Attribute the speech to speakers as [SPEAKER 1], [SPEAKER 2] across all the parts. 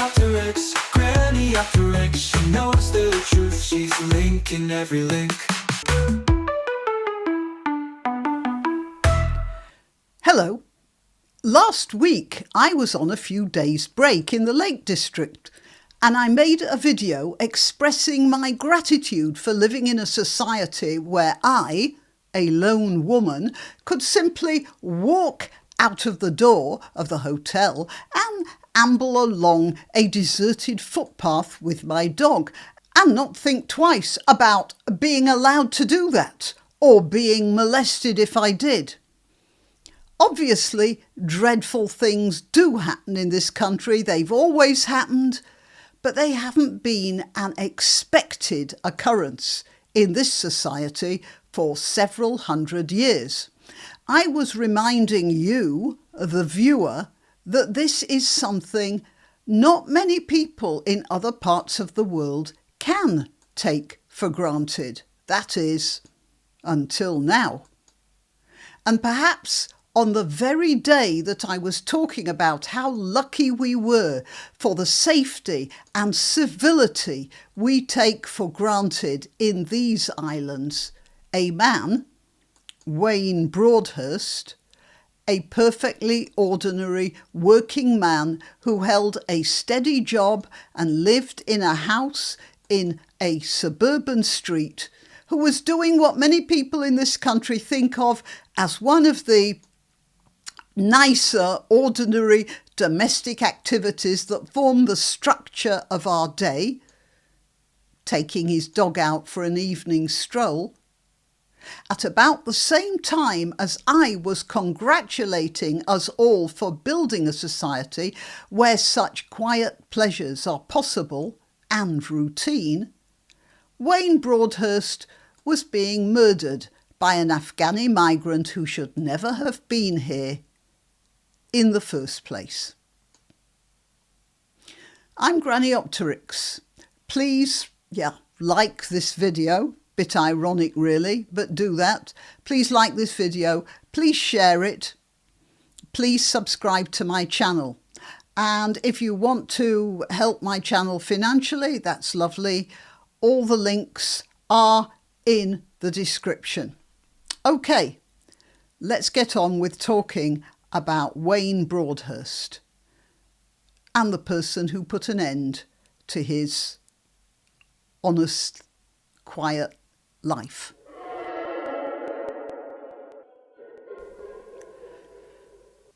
[SPEAKER 1] granniopteryx, granniopteryx. She knows the truth, she's linking every link.
[SPEAKER 2] Hello. Last week I was on a few days break in the Lake District and I made a video expressing my gratitude for living in a society where I, a lone woman, could simply walk out of the door of the hotel and amble along a deserted footpath with my dog and not think twice about being allowed to do that or being molested if I did. Obviously, dreadful things do happen in this country. They've always happened, but they haven't been an expected occurrence in this society for several hundred years. I was reminding you, the viewer, that this is something not many people in other parts of the world can take for granted. That is, until now. And perhaps on the very day that I was talking about how lucky we were for the safety and civility we take for granted in these islands, a man, Wayne Broadhurst, a perfectly ordinary working man who held a steady job and lived in a house in a suburban street, who was doing what many people in this country think of as one of the nicer, ordinary domestic activities that form the structure of our day, taking his dog out for an evening stroll, at about the same time as I was congratulating us all for building a society where such quiet pleasures are possible and routine, Wayne Broadhurst was being murdered by an Afghani migrant who should never have been here in the first place. I'm Granniopteryx. Please, like this video. Bit ironic really, but do that. Please like this video. Please share it. Please subscribe to my channel. And if you want to help my channel financially, that's lovely. All the links are in the description. Okay, let's get on with talking about Wayne Broadhurst and the person who put an end to his honest, quiet life.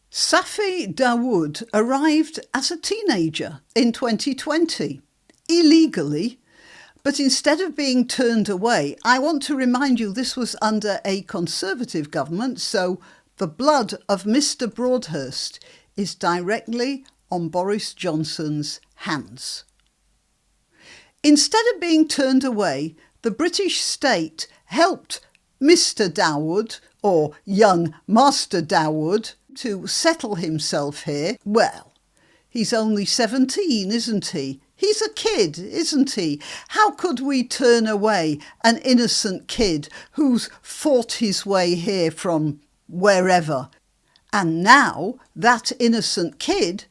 [SPEAKER 2] Safi Dawood arrived as a teenager in 2020, illegally, but instead of being turned away, I want to remind you this was under a Conservative government, so the blood of Mr. Broadhurst is directly on Boris Johnson's hands. Instead of being turned away, the British state helped Mr. Dawood, or young Master Dawood, to settle himself here. Well, he's only 17, isn't he? He's a kid, isn't he? How could we turn away an innocent kid who's fought his way here from wherever? And now that innocent kid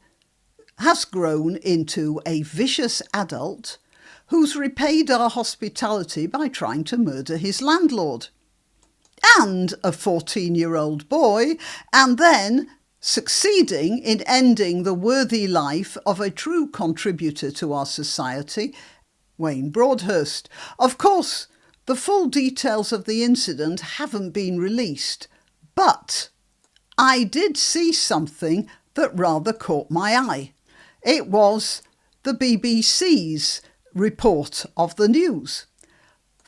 [SPEAKER 2] has grown into a vicious adult who's repaid our hospitality by trying to murder his landlord and a 14-year-old boy, and then succeeding in ending the worthy life of a true contributor to our society, Wayne Broadhurst. Of course, the full details of the incident haven't been released, but I did see something that rather caught my eye. It was the BBC's report of the news.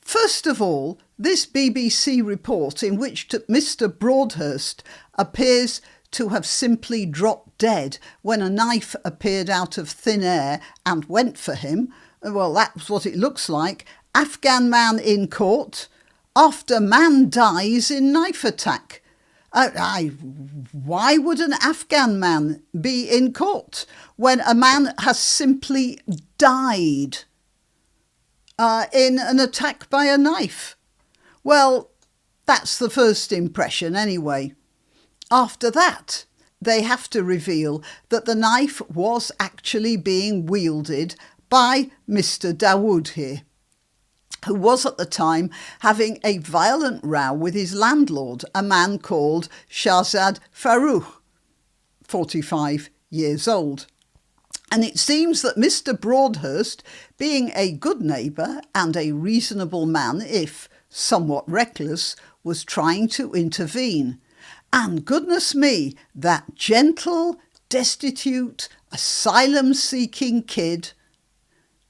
[SPEAKER 2] First of all, this BBC report in which Mr. Broadhurst appears to have simply dropped dead when a knife appeared out of thin air and went for him. Well, that's what it looks like. Afghan man in court after man dies in knife attack. Why would an Afghan man be in court when a man has simply died in an attack by a knife? Well, that's the first impression anyway. After that, they have to reveal that the knife was actually being wielded by Mr. Dawood here, who was at the time having a violent row with his landlord, a man called Shahzad Farooq, 45 years old. And it seems that Mr. Broadhurst, being a good neighbour and a reasonable man, if somewhat reckless, was trying to intervene. And goodness me, that gentle, destitute, asylum-seeking kid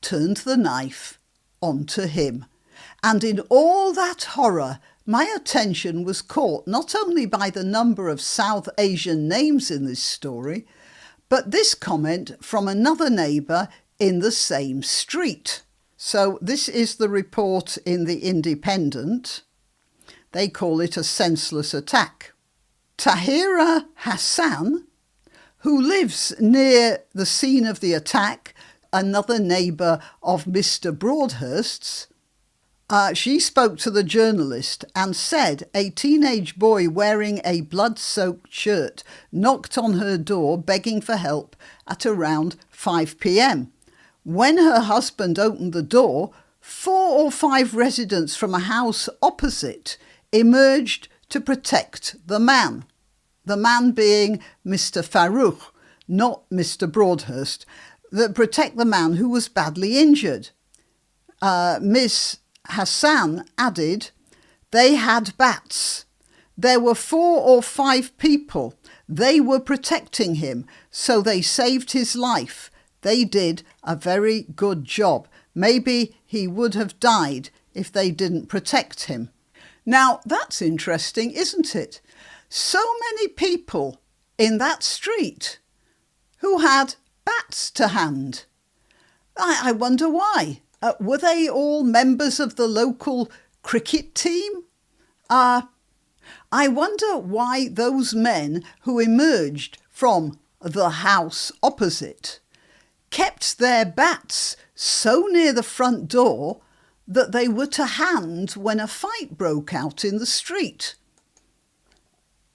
[SPEAKER 2] turned the knife onto him. And in all that horror, my attention was caught not only by the number of South Asian names in this story, but this comment from another neighbour in the same street. So this is the report in the Independent. They call it a senseless attack. Tahira Hassan, who lives near the scene of the attack, another neighbour of Mr. Broadhurst's, she spoke to the journalist and said a teenage boy wearing a blood-soaked shirt knocked on her door begging for help at around 5 p.m. When her husband opened the door, 4 or 5 residents from a house opposite emerged to protect the man being Mr. Farooq, not Mr. Broadhurst, that protect the man who was badly injured. Miss Hassan added, they had bats. There were 4 or 5 people. They were protecting him, so they saved his life. They did a very good job. Maybe he would have died if they didn't protect him. Now, that's interesting, isn't it? So many people in that street who had bats to hand. I wonder why. Were they all members of the local cricket team? I wonder why those men who emerged from the house opposite kept their bats so near the front door that they were to hand when a fight broke out in the street.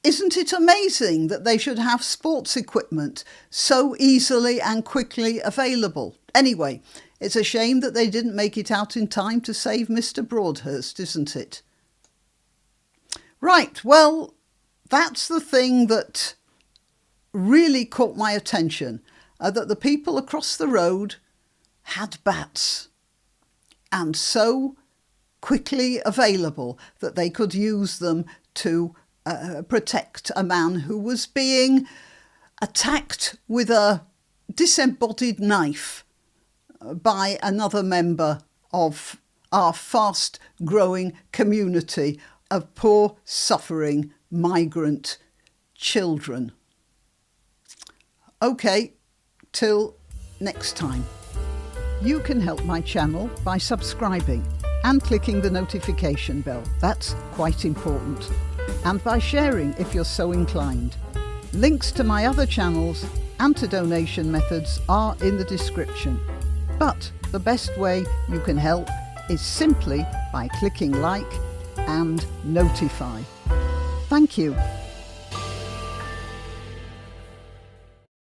[SPEAKER 2] Isn't it amazing that they should have sports equipment so easily and quickly available? Anyway, it's a shame that they didn't make it out in time to save Mr. Broadhurst, isn't it? Right, well, that's the thing that really caught my attention, that the people across the road had bats and so quickly available that they could use them to protect a man who was being attacked with a disembodied knife by another member of our fast-growing community of poor, suffering migrant children. OK, till next time. You can help my channel by subscribing and clicking the notification bell. That's quite important. And by sharing if you're so inclined. Links to my other channels and to donation methods are in the description. But the best way you can help is simply by clicking like and notify. Thank you.